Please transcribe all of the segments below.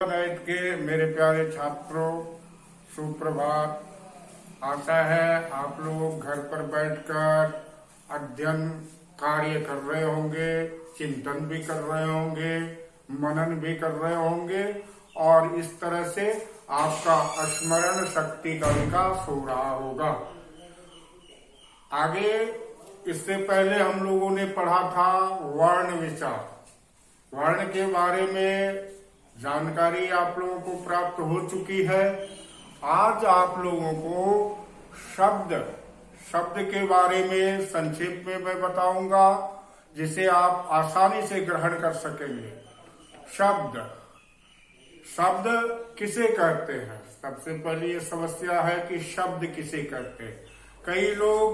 Night के मेरे प्यारे छात्रों, सुप्रभात। आशा है आप लोग घर पर बैठकर अध्ययन कार्य कर रहे होंगे, चिंतन भी कर रहे होंगे, मनन भी कर रहे होंगे और इस तरह से आपका स्मरण शक्ति का विकास हो रहा होगा। आगे इससे पहले हम लोगों ने पढ़ा था वर्ण विचार। वर्ण के बारे में जानकारी आप लोगों को प्राप्त हो चुकी है। आज आप लोगों को शब्द के बारे में संक्षेप में मैं बताऊंगा, जिसे आप आसानी से ग्रहण कर सकेंगे। शब्द किसे कहते हैं? सबसे पहले ये समस्या है कि शब्द किसे कहते हैं। कई लोग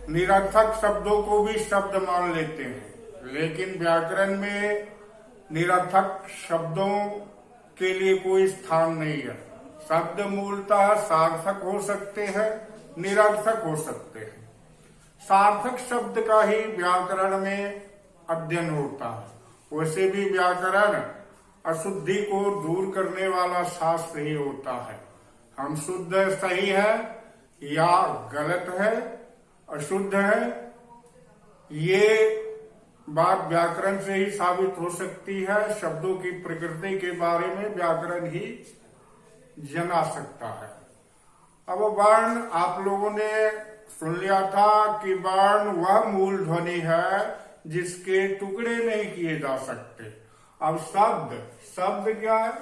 निरर्थक शब्दों को भी शब्द मान लेते हैं, लेकिन व्याकरण में निरर्थक शब्दों के लिए कोई स्थान नहीं है। शब्द मूलतः सार्थक हो सकते हैं, निरर्थक हो सकते हैं। सार्थक शब्द का ही व्याकरण में अध्ययन होता है। वैसे भी व्याकरण अशुद्धि को दूर करने वाला शास्त्र ही होता है। हम शुद्ध सही है या गलत है, अशुद्ध है, ये बात व्याकरण से ही साबित हो सकती है। शब्दों की प्रकृति के बारे में व्याकरण ही जना सकता है। अब वर्ण आप लोगों ने सुन लिया था कि वर्ण वह मूल ध्वनि है जिसके टुकड़े नहीं किए जा सकते। अब शब्द क्या है?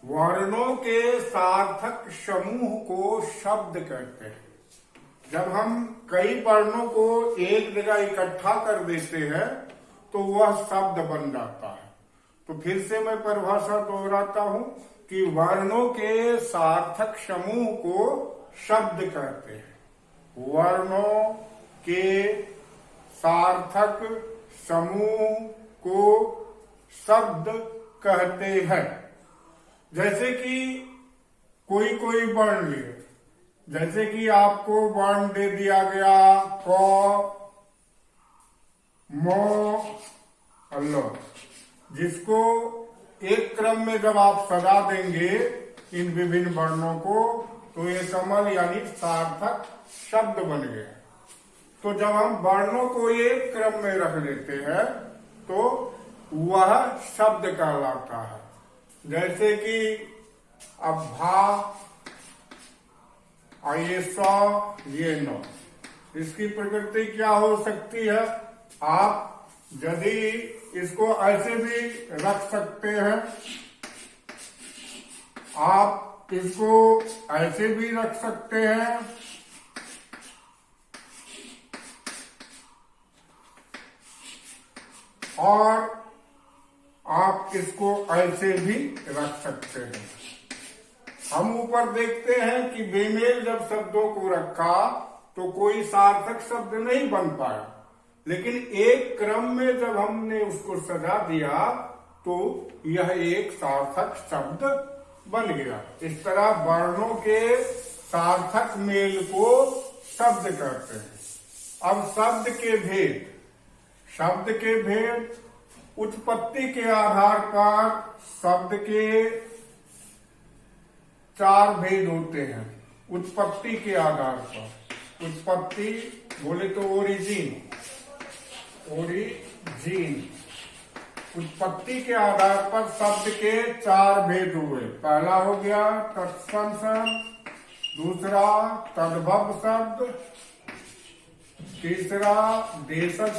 वर्णों के सार्थक समूह को शब्द कहते हैं। जब हम कई वर्णों को एक जगह इकट्ठा कर देते हैं तो वह शब्द बन जाता है। तो फिर से मैं परिभाषा दोहराता हूं कि वर्णों के सार्थक समूह को शब्द कहते हैं। वर्णों के सार्थक समूह को शब्द कहते हैं। जैसे कि कोई वर्ण लिए, जैसे कि आपको वर्ण दे दिया गया क, म, ल, जिसको एक क्रम में जब आप सजा देंगे इन विभिन्न वर्णों को, तो ये कमल यानी सार्थक शब्द बन गया। तो जब हम वर्णों को एक क्रम में रख लेते हैं तो वह शब्द कहलाता है। जैसे कि अब भा, ये सौ, ये नौ, इसकी प्रकृति क्या हो सकती है? आप यदि इसको ऐसे भी रख सकते हैं, आप इसको ऐसे भी रख सकते हैं, और आप इसको ऐसे भी रख सकते हैं। हम ऊपर देखते हैं कि बेमेल जब शब्दों को रखा तो कोई सार्थक शब्द नहीं बन पाया, लेकिन एक क्रम में जब हमने उसको सजा दिया तो यह एक सार्थक शब्द बन गया। इस तरह वर्णों के सार्थक मेल को शब्द कहते हैं। अब शब्द के भेद उत्पत्ति के आधार पर शब्द के 4 भेद होते हैं। उत्पत्ति के आधार पर, उत्पत्ति बोले तो ओरिजिन, उत्पत्ति के आधार पर शब्द के 4 भेद हुए। पहला हो गया तत्सम शब्द, दूसरा तद्भव शब्द, तीसरा देशज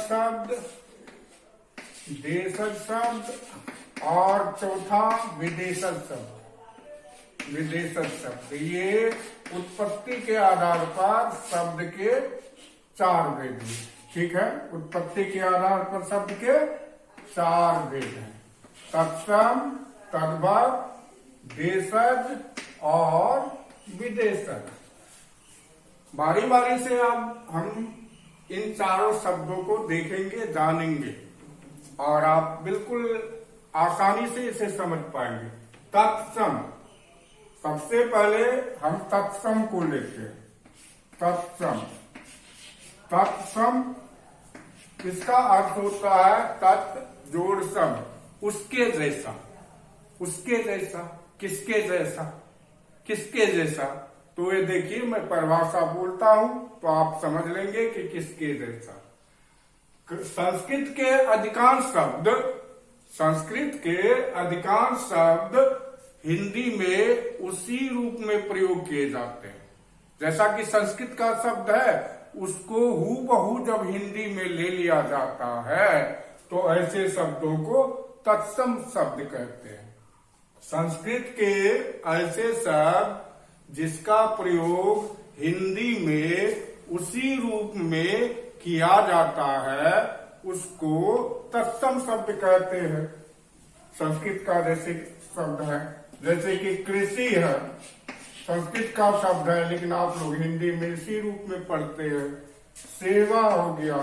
शब्द और चौथा विदेशज शब्द। ये उत्पत्ति के आधार पर शब्द के 4 भेद हैं। ठीक है, उत्पत्ति के आधार पर शब्द के 4 भेद हैं। तत्सम, तद्भव, देशज और विदेशज। बारी बारी से अब हम इन चारों शब्दों को देखेंगे, जानेंगे और आप बिल्कुल आसानी से इसे समझ पाएंगे। तत्सम, सबसे पहले हम तत्सम को लेते हैं। तत्सम इसका अर्थ होता है तत् जोड़ सम, उसके जैसा, उसके जैसा, किसके जैसा, किसके जैसा। तो ये देखिए, मैं परिभाषा बोलता हूं तो आप समझ लेंगे कि किसके जैसा। संस्कृत के अधिकांश शब्द हिंदी में उसी रूप में प्रयोग किए जाते हैं। जैसा कि संस्कृत का शब्द है, उसको हूबहू जब हिंदी में ले लिया जाता है तो ऐसे शब्दों को तत्सम शब्द कहते हैं। संस्कृत के ऐसे शब्द जिसका प्रयोग हिंदी में उसी रूप में किया जाता है, उसको तत्सम शब्द कहते हैं। संस्कृत का जैसे शब्द है, जैसे कि कृषि है, संस्कृत का शब्द है लेकिन आप लोग हिंदी में इसी रूप में पढ़ते हैं। सेवा हो गया,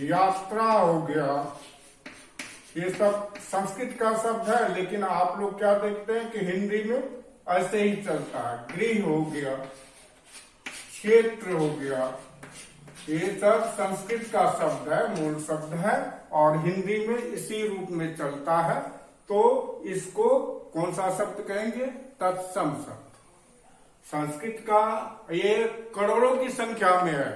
यात्रा हो गया, ये सब संस्कृत का शब्द है, लेकिन आप लोग क्या देखते हैं कि हिंदी में ऐसे ही चलता है। गृह हो गया, क्षेत्र हो गया, ये सब संस्कृत का शब्द है, मूल शब्द है और हिंदी में इसी रूप में चलता है। तो इसको कौन सा शब्द कहेंगे? तत्सम शब्द। संस्कृत का ये करोड़ों की संख्या में है,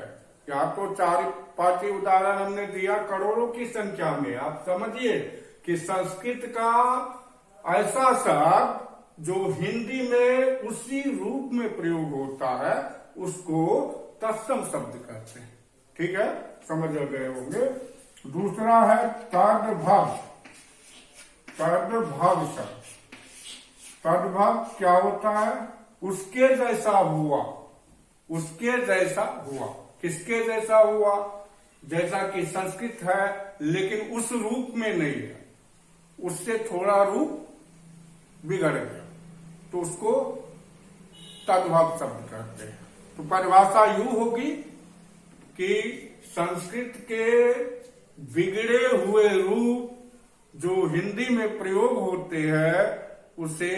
या तो 4-5 उदाहरण हमने दिया, करोड़ों की संख्या में। आप समझिए कि संस्कृत का ऐसा शब्द जो हिंदी में उसी रूप में प्रयोग होता है, उसको तत्सम शब्द कहते हैं। ठीक है, समझ गए होंगे। दूसरा है तद्भव। तद्भव शब्द, तद्भव क्या होता है? उसके जैसा हुआ, उसके जैसा हुआ। किसके जैसा हुआ? जैसा कि संस्कृत है लेकिन उस रूप में नहीं है, उससे थोड़ा रूप बिगड़ गया, तो उसको तद्भव शब्द कहते हैं। तो परिभाषा यूं होगी कि संस्कृत के बिगड़े हुए रूप जो हिंदी में प्रयोग होते हैं उसे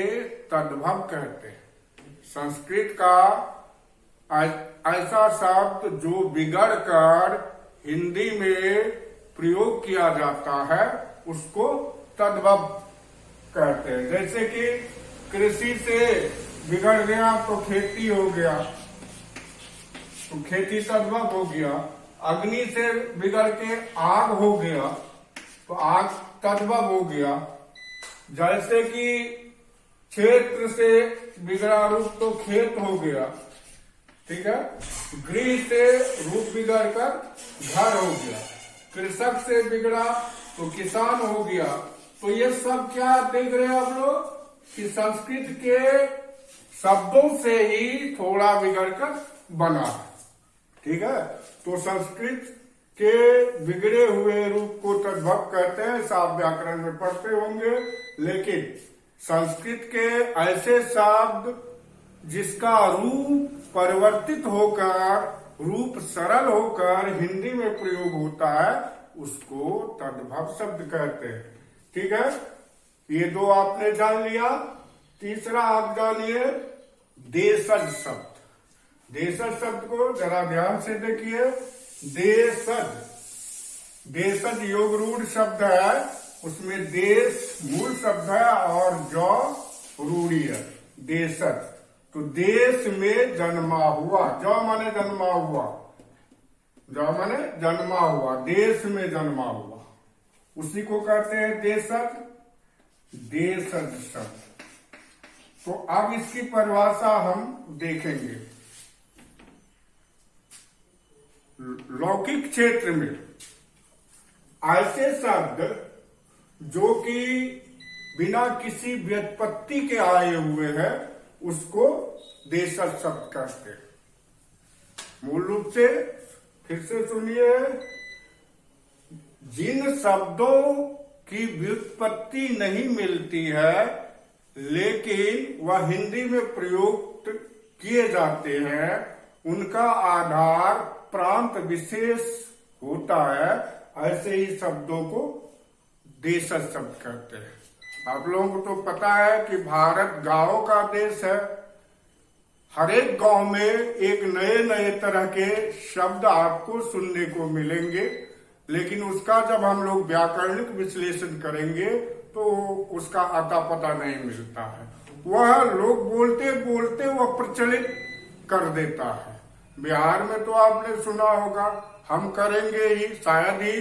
तद्भव कहते हैं। संस्कृत का ऐसा शब्द जो बिगड़ कर हिंदी में प्रयोग किया जाता है उसको तद्भव कहते हैं। जैसे कि कृषि से बिगड़ गया तो खेती हो गया, तो खेती तद्भव हो गया। अग्नि से बिगड़ के आग हो गया तो आग तद्भव हो गया। जैसे कि क्षेत्र से बिगड़ा रूप तो खेत हो गया, ठीक है। गृह से रूप बिगड़ कर घर हो गया, कृषक से बिगड़ा तो किसान हो गया। तो ये सब क्या देख रहे हैं आप लोग कि संस्कृत के शब्दों से ही थोड़ा बिगड़ कर बना है, ठीक है। तो संस्कृत के बिगड़े हुए रूप को तद्भव कहते हैं, साफ व्याकरण में पढ़ते होंगे। लेकिन संस्कृत के ऐसे शब्द जिसका रूप परिवर्तित होकर, रूप सरल होकर हिंदी में प्रयोग होता है उसको तद्भव शब्द कहते हैं, ठीक है। ये दो आपने जान लिया। तीसरा आप जानिए देशज शब्द। देशज शब्द को जरा ध्यान से देखिए। देशज, देशज योग रूढ़ शब्द है, उसमें देश मूल शब्द है और जौ रूढ़ी है। देशज तो देश में जन्मा हुआ, जौ माने जन्मा हुआ, जौ माने जन्मा हुआ, देश में जन्मा हुआ, उसी को कहते हैं देशज, देशज शब्द। तो अब इसकी परिभाषा हम देखेंगे। लौकिक क्षेत्र में ऐसे शब्द जो कि बिना किसी व्युत्पत्ति के आए हुए हैं उसको देशज शब्द कहते हैं। मूल रूप से फिर से सुनिए, जिन शब्दों की व्युत्पत्ति नहीं मिलती है लेकिन वह हिंदी में प्रयोग किए जाते हैं, उनका आधार प्रांत विशेष होता है, ऐसे ही शब्दों को देशज शब्द कहते हैं। आप लोगों को तो पता है कि भारत गांवों का देश है। हर एक गांव में एक नए नए तरह के शब्द आपको सुनने को मिलेंगे, लेकिन उसका जब हम लोग व्याकरणिक विश्लेषण करेंगे तो उसका अता पता नहीं मिलता है। वह लोग बोलते बोलते वह प्रचलित कर देता है। बिहार में तो आपने सुना होगा, हम करेंगे ही, शायद ही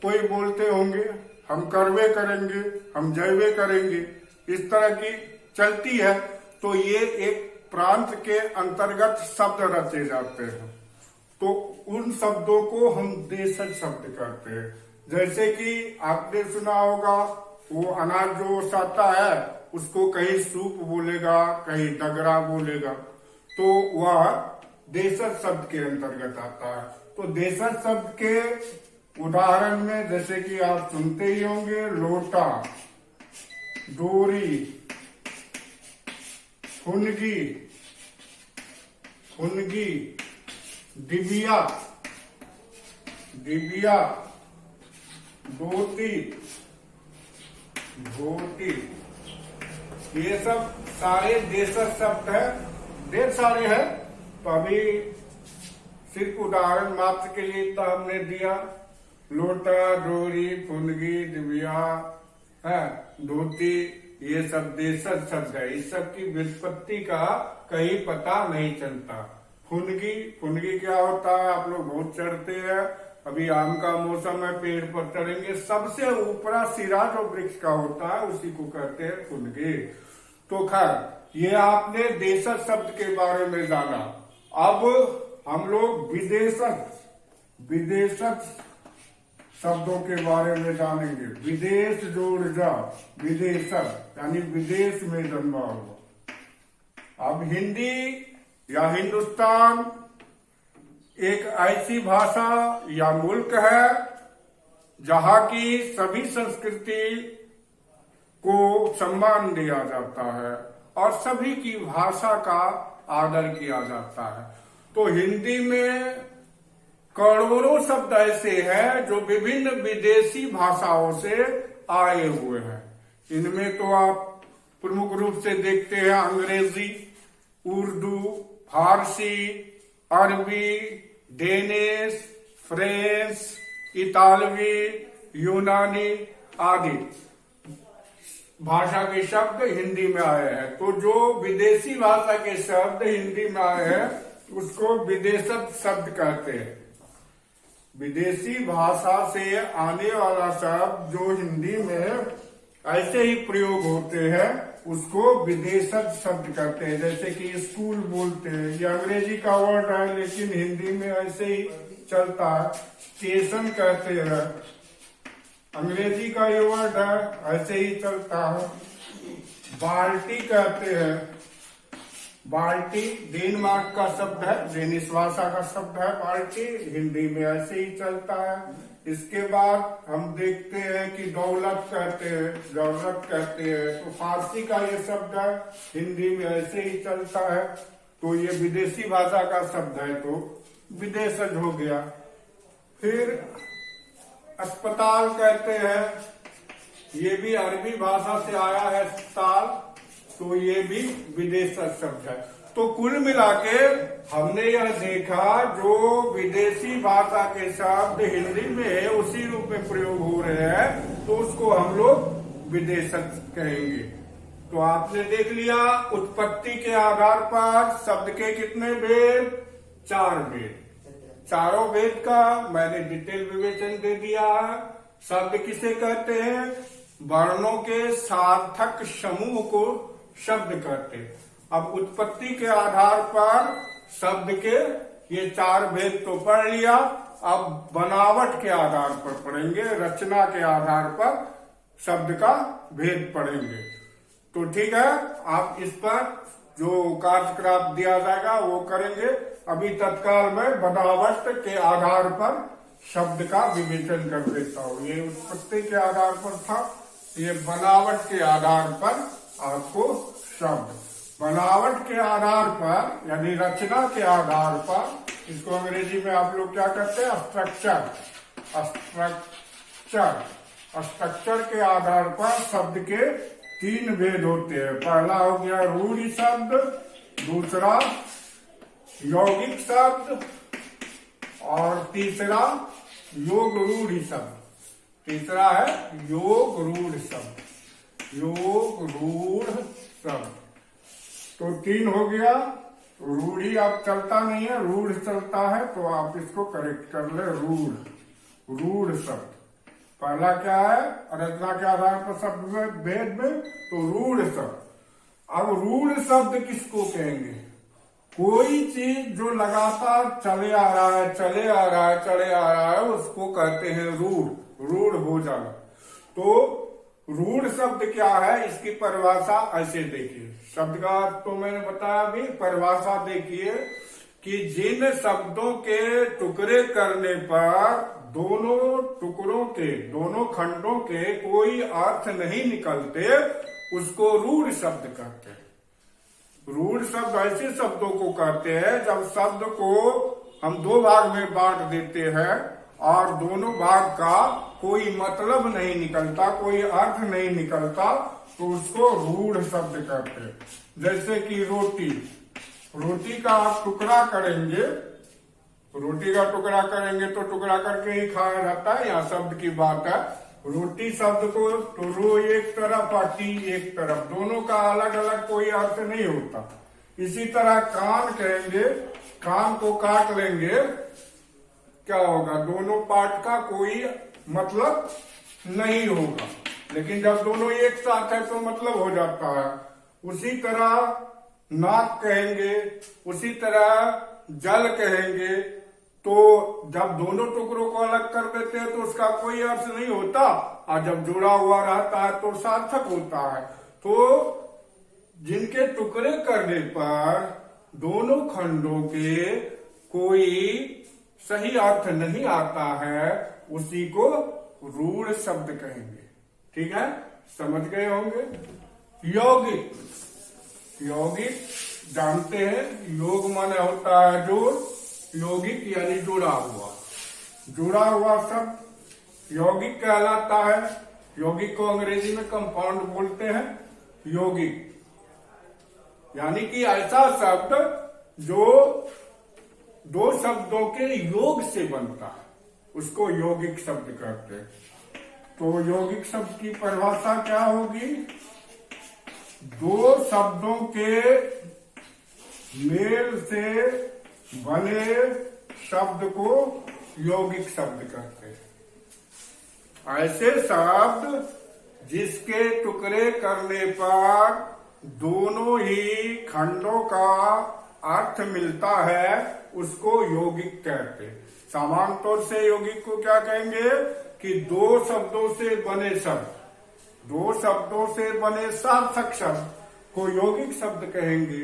कोई बोलते होंगे, हम करवे करेंगे, हम जयवे करेंगे, इस तरह की चलती है। तो ये एक प्रांत के अंतर्गत शब्द रचे जाते हैं, तो उन शब्दों को हम देशज शब्द कहते हैं। जैसे कि आपने सुना होगा, वो अनाज जो ओसाता है उसको कहीं सूप बोलेगा, कहीं डगरा बोलेगा, तो वह देशज शब्द के अंतर्गत आता है। तो देशज शब्द के उदाहरण में जैसे कि आप सुनते ही होंगे, लोटा, डोरी, फुनगी, फुनगी, डिबिया, डिबिया, धोती, धोती, ये सब सारे देशज शब्द है। ढेर सारे हैं, तो अभी सिर्फ उदाहरण मात्र के लिए तो हमने दिया। लोटा, डोरी, फुनगी, डिबिया, है, धोती, ये सब देशज शब्द है। इस सब की व्युत्पत्ति का कहीं पता नहीं चलता। फुनगी, फुनगी क्या होता है? आप लोग बहुत चढ़ते हैं, अभी आम का मौसम है, पेड़ पर चढ़ेंगे, सबसे ऊपरा सिरा जो वृक्ष का होता है उसी को कहते हैं फुनगी। तो खैर, ये आपने देशज शब्द के बारे में जाना। अब हम लोग विदेशज शब्दों के बारे में जानेंगे। विदेश जोड़ जा, विदेशज यानी विदेश में जन्मा हुआ। अब हिंदी या हिंदुस्तान एक ऐसी भाषा या मुल्क है जहां की सभी संस्कृति को सम्मान दिया जाता है और सभी की भाषा का आदर किया जाता है। तो हिंदी में करोड़ों शब्द ऐसे हैं जो विभिन्न विदेशी भाषाओं से आए हुए हैं। इनमें तो आप प्रमुख रूप से देखते हैं अंग्रेजी, उर्दू, फारसी, अरबी, डेनिश, फ्रेंच, इतालवी, यूनानी आदि भाषा के शब्द हिंदी में आए हैं। तो जो विदेशी भाषा के शब्द हिंदी में आए हैं उसको विदेशज शब्द कहते हैं। विदेशी भाषा से आने वाला शब्द जो हिंदी में ऐसे ही प्रयोग होते हैं उसको विदेशज शब्द कहते हैं। जैसे कि स्कूल बोलते हैं, ये अंग्रेजी का वर्ड है लेकिन हिंदी में ऐसे ही चलता है। स्टेशन कहते हैं, अंग्रेजी का ये वर्ड है, ऐसे ही चलता है। बाल्टी कहते हैं, बाल्टी डेनमार्क का शब्द है, डेनिश भाषा का शब्द है बाल्टी, हिंदी में ऐसे ही चलता है। इसके बाद हम देखते हैं कि दौलत कहते हैं, दौलत कहते हैं, तो फारसी का ये शब्द है, हिंदी में ऐसे ही चलता है। तो ये विदेशी भाषा का शब्द है तो विदेशज हो गया। फिर अस्पताल कहते हैं, ये भी अरबी भाषा से आया है अस्पताल, तो ये भी विदेशज शब्द है। तो कुल मिला के हमने यह देखा जो विदेशी भाषा के शब्द हिंदी में उसी रूप में प्रयोग हो रहे हैं तो उसको हम लोग विदेशज कहेंगे। तो आपने देख लिया उत्पत्ति के आधार पर शब्द के कितने भेद? 4 भेद। चारों भेद का मैंने डिटेल विवेचन दे दिया है। शब्द किसे कहते हैं? वर्णों के सार्थक समूह को शब्द कहते हैं। अब उत्पत्ति के आधार पर शब्द के ये 4 भेद तो पढ़ लिया, अब बनावट के आधार पर पढ़ेंगे, रचना के आधार पर शब्द का भेद पढ़ेंगे। तो ठीक है, आप इस पर जो कार्यक्रम दिया जाएगा वो करेंगे। अभी तत्काल में बनावट के आधार पर शब्द का विवेचन कर देता हूँ। ये उत्पत्ति के आधार पर था, ये बनावट के आधार पर आपको शब्द, बनावट के आधार पर यानी रचना के आधार पर, इसको अंग्रेजी में आप लोग क्या कहते हैं? स्ट्रक्चर। स्ट्रक्चर, स्ट्रक्चर के आधार पर शब्द के 3 भेद होते हैं। पहला हो गया रूढ़ि शब्द, दूसरा यौगिक शब्द और तीसरा योग रूढ़ शब्द। तीसरा है योग रूढ़ शब्द, योग रूढ़ शब्द। तो 3 हो गया। रूढ़ी अब चलता नहीं है, रूढ़ चलता है, तो आप इसको करेक्ट कर ले। रूढ़, रूढ़ शब्द पहला क्या है, रचना के आधार पर शब्द में भेद में, तो रूढ़ शब्द। अब रूढ़ शब्द किसको कहेंगे? कोई चीज जो लगातार चले आ रहा है, चले आ रहा है, चले आ रहा है, उसको कहते हैं रूढ़, रूढ़ हो जाना। तो रूढ़ शब्द क्या है, इसकी परिभाषा ऐसे देखिए। शब्द का तो मैंने बताया अभी, परिभाषा देखिए कि जिन शब्दों के टुकड़े करने पर दोनों टुकड़ों के, दोनों खंडों के कोई अर्थ नहीं निकलते, उसको रूढ़ शब्द कहते हैं। रूढ़ शब्द ऐसे शब्दों को कहते हैं जब शब्द को हम 2 भाग में बांट देते हैं और दोनों भाग का कोई मतलब नहीं निकलता, कोई अर्थ नहीं निकलता, तो उसको रूढ़ शब्द कहते हैं। जैसे कि रोटी, रोटी का आप टुकड़ा करेंगे, रोटी का टुकड़ा करेंगे तो टुकड़ा करके ही खाया जाता है, यहाँ शब्द की बात है। रोटी शब्द को तो रो एक तरफ और टी एक तरफ, दोनों का अलग अलग कोई अर्थ नहीं होता। इसी तरह कान कहेंगे, कान को काट लेंगे, क्या होगा, दोनों पार्ट का कोई मतलब नहीं होगा, लेकिन जब दोनों एक साथ है तो मतलब हो जाता है। उसी तरह नाक कहेंगे, उसी तरह जल कहेंगे, तो जब दोनों टुकड़ों को अलग कर देते हैं तो उसका कोई अर्थ नहीं होता, और जब जुड़ा हुआ रहता है तो सार्थक होता है। तो जिनके टुकड़े करने पर दोनों खंडों के कोई सही अर्थ नहीं आता है, उसी को रूढ़ शब्द कहेंगे। ठीक है, समझ गए होंगे। यौगिक, यौगिक जानते हैं, योग माने होता है जोड़, यौगिक यानी जुड़ा हुआ, जुड़ा हुआ शब्द यौगिक कहलाता है। यौगिक को अंग्रेजी में कंपाउंड बोलते हैं। यौगिक यानी कि ऐसा शब्द जो 2 शब्दों के योग से बनता है, उसको यौगिक शब्द कहते हैं। तो यौगिक शब्द की परिभाषा क्या होगी? 2 शब्दों के मेल से बने शब्द को यौगिक शब्द कहते हैं। ऐसे शब्द जिसके टुकड़े करने पर दोनों ही खंडों का अर्थ मिलता है, उसको यौगिक कहते हैं। सामान्य तौर से यौगिक को क्या कहेंगे कि 2 शब्दों से बने शब्द, 2 शब्दों से बने सार्थक शब्द को यौगिक शब्द कहेंगे।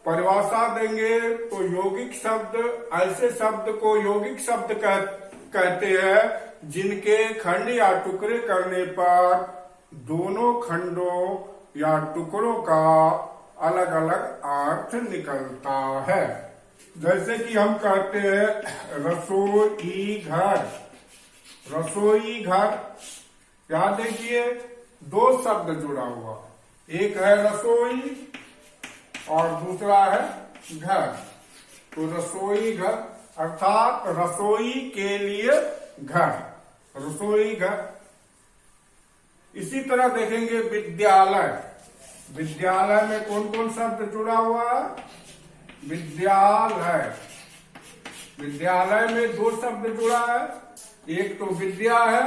परिभाषा देंगे तो यौगिक शब्द ऐसे शब्द को यौगिक शब्द कहते हैं जिनके खंड या टुकड़े करने पर दोनों खंडों या टुकड़ों का अलग अलग अर्थ निकलता है। जैसे कि हम कहते हैं रसोई घर, रसोई घर, यहाँ देखिए 2 शब्द जुड़ा हुआ, एक है रसोई और दूसरा है घर। तो रसोई घर अर्थात रसोई के लिए घर, रसोई घर। इसी तरह देखेंगे विद्यालय, विद्यालय में कौन कौन शब्द जुड़ा हुआ है? विद्यालय, विद्यालय में 2 शब्द जुड़ा है, एक तो विद्या है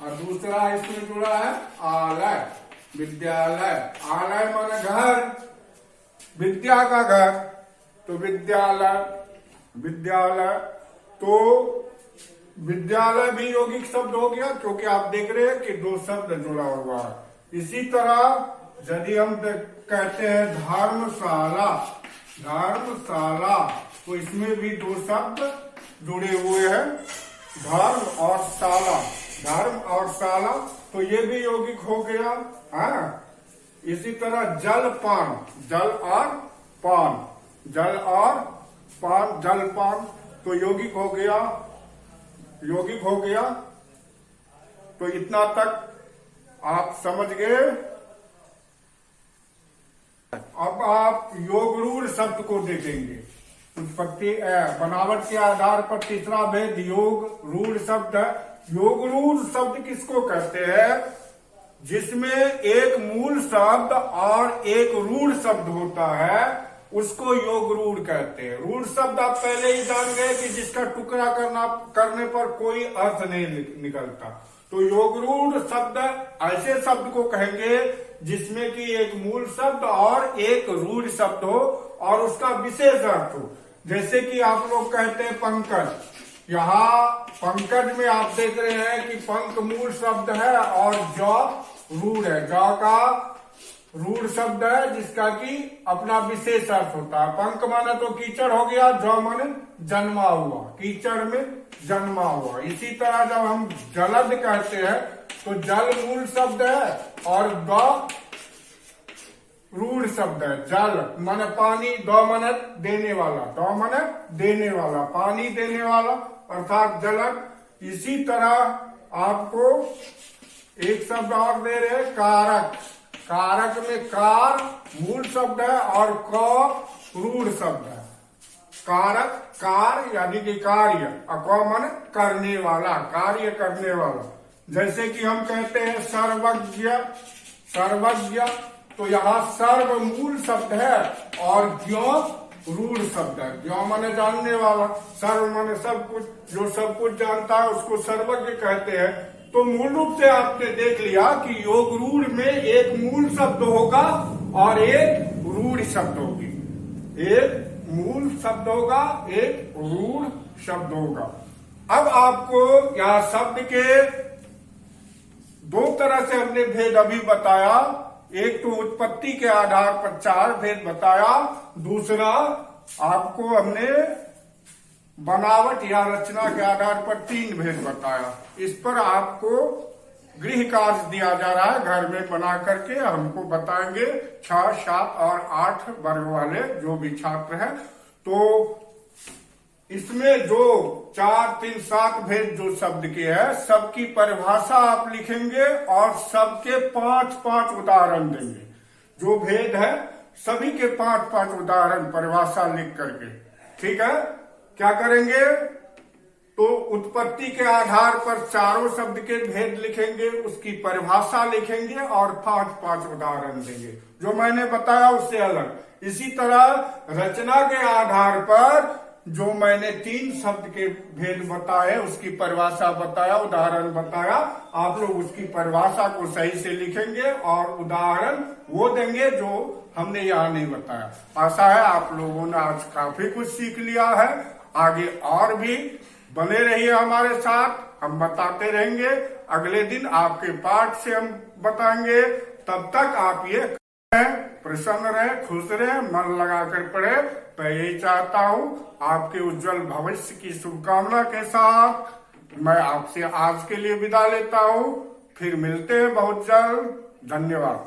और दूसरा इसमें जुड़ा है आलय। विद्यालय, आलय माने घर, विद्या का घर, तो विद्यालय, विद्यालय। तो विद्यालय भी यौगिक शब्द हो गया, क्योंकि आप देख रहे हैं कि 2 शब्द जुड़ा हुआ है। इसी तरह यदि हम कहते हैं धर्मशाला, धर्मशाला, तो इसमें भी 2 शब्द जुड़े हुए हैं, धर्म और शाला, धर्म और शाला, तो ये भी यौगिक हो गया। हाँ, इसी तरह जलपान, जल और पान, जल और पान, जलपान, तो यौगिक हो गया, यौगिक हो गया। तो इतना तक आप समझ गए। अब आप योग रूढ़ शब्द को देखेंगे। उत्पत्ति बनावट के आधार पर तीसरा भेद योग रूढ़ शब्द है। योग रूढ़ शब्द किसको कहते हैं? जिसमें एक मूल शब्द और एक रूढ़ शब्द होता है, उसको योग रूढ़ कहते हैं। रूढ़ शब्द आप पहले ही जान गए कि जिसका टुकड़ा करने पर कोई अर्थ नहीं निकलता। तो योग रूढ़ शब्द ऐसे शब्द को कहेंगे जिसमें कि एक मूल शब्द और एक रूढ़ शब्द हो और उसका विशेष अर्थ हो। जैसे कि आप लोग कहते हैं पंकज। यहाँ पंकज में आप देख रहे हैं कि पंक मूल शब्द है और जौ रूढ़ है। जौ का रूढ़ शब्द है जिसका कि अपना विशेष अर्थ होता है। पंक माने तो कीचड़ हो गया, जौ माने जन्मा हुआ, कीचड़ में जन्मा हुआ। इसी तरह जब हम जलद कहते हैं तो जल मूल शब्द है और द रूढ़ शब्द है। जल माने पानी, द माने देने वाला, द माने देने वाला, पानी देने वाला अर्थात जलद। इसी तरह आपको एक शब्द और दे रहे कारक। कारक में कार मूल शब्द है और क रूढ़ शब्द है। कारक कार यानी कि कार्य, अकमन करने वाला, कार्य करने वाला। जैसे कि हम कहते हैं सर्वज्ञ। सर्वज्ञ तो यहाँ सर्व मूल शब्द है और ज्ञ रूढ़ शब्द है। ज्ञ माने जानने वाला, सर्व माने सब कुछ, जो सब कुछ जानता है उसको सर्वज्ञ कहते हैं। तो मूल रूप से आपने देख लिया कि योग रूढ़ में एक मूल शब्द होगा और एक रूढ़ शब्द होगी। एक मूल शब्द होगा, एक रूढ़ शब्द होगा। अब आपको यहाँ शब्द के दो तरह से हमने भेद अभी बताया। एक तो उत्पत्ति के आधार पर 4 भेद बताया, दूसरा आपको हमने बनावट या रचना के आधार पर 3 भेद बताया। इस पर आपको गृह कार्य दिया जा रहा है, घर में बना करके हमको बताएंगे 6, 7 और 8 वर्ग वाले जो भी छात्र हैं। तो इसमें जो 4, 3, 7 भेद जो शब्द के है, सबकी परिभाषा आप लिखेंगे और सबके 5-5 उदाहरण देंगे। जो भेद है सभी के 5-5 उदाहरण परिभाषा लिख करके, ठीक है। क्या करेंगे तो उत्पत्ति के आधार पर चारों शब्द के भेद लिखेंगे, उसकी परिभाषा लिखेंगे और 5-5 उदाहरण देंगे जो मैंने बताया उससे अलग। इसी तरह रचना के आधार पर जो मैंने 3 शब्द के भेद बताए, उसकी परिभाषा बताया, उदाहरण बताया, आप लोग उसकी परिभाषा को सही से लिखेंगे और उदाहरण वो देंगे जो हमने यहाँ नहीं बताया। आशा है आप लोगों ने आज काफी कुछ सीख लिया है। आगे और भी बने रहिए हमारे साथ, हम बताते रहेंगे। अगले दिन आपके पाठ से हम बताएंगे। तब तक आप ये प्रसन्न रहे, खुश रहे, मन लगाकर पढ़े। मैं यही चाहता हूँ। आपके उज्जवल भविष्य की शुभकामना के साथ मैं आपसे आज के लिए विदा लेता हूँ। फिर मिलते हैं बहुत जल्द। धन्यवाद।